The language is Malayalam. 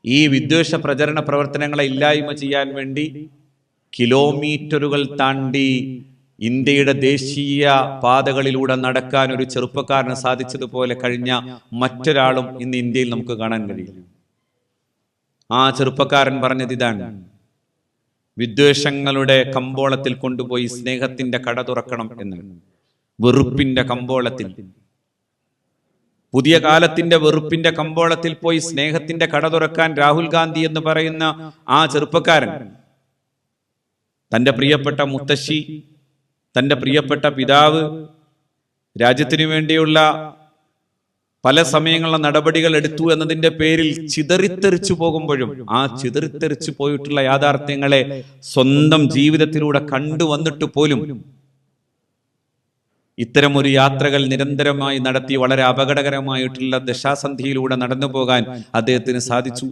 ഈ വിദ്വേഷ പ്രചരണ പ്രവർത്തനങ്ങളെ ഇല്ലായ്മ ചെയ്യാൻ വേണ്ടി കിലോമീറ്ററുകൾ താണ്ടി ഇന്ത്യയുടെ ദേശീയ പാതകളിലൂടെ നടക്കാൻ ഒരു ചെറുപ്പക്കാരന് സാധിച്ചതുപോലെ കഴിഞ്ഞ മറ്റൊരാളും ഇന്ന് ഇന്ത്യയിൽ നമുക്ക് കാണാൻ കഴിയില്ല. ആ ചെറുപ്പക്കാരൻ പറഞ്ഞത് ഇതാണ്: വിദ്വേഷങ്ങളുടെ കമ്പോളത്തിൽ കൊണ്ടുപോയി സ്നേഹത്തിന്റെ കട തുറക്കണം എന്ന്. വെറുപ്പിന്റെ കമ്പോളത്തിൽ, പുതിയ കാലത്തിന്റെ വെറുപ്പിന്റെ കമ്പോളത്തിൽ പോയി സ്നേഹത്തിന്റെ കട തുറക്കാൻ രാഹുൽ ഗാന്ധി എന്ന് പറയുന്ന ആ ചെറുപ്പക്കാരൻ തന്റെ പ്രിയപ്പെട്ട മുത്തശ്ശി, തന്റെ പ്രിയപ്പെട്ട പിതാവ് രാജ്യത്തിനു വേണ്ടിയുള്ള പല സമയങ്ങളിലെ നടപടികൾ എടുത്തു എന്നതിന്റെ പേരിൽ ചിതറിത്തെറിച്ചു പോകുമ്പോഴും ആ ചിതറിത്തെറിച്ചു പോയിട്ടുള്ള യാഥാർത്ഥ്യങ്ങളെ സ്വന്തം ജീവിതത്തിലൂടെ കണ്ടുവന്നിട്ട് പോലും ഇത്തരമൊരു യാത്രകൾ നിരന്തരമായി നടത്തി വളരെ അപകടകരമായിട്ടുള്ള ദശാസന്ധിയിലൂടെ നടന്നു പോകാൻ അദ്ദേഹത്തിന് സാധിച്ചു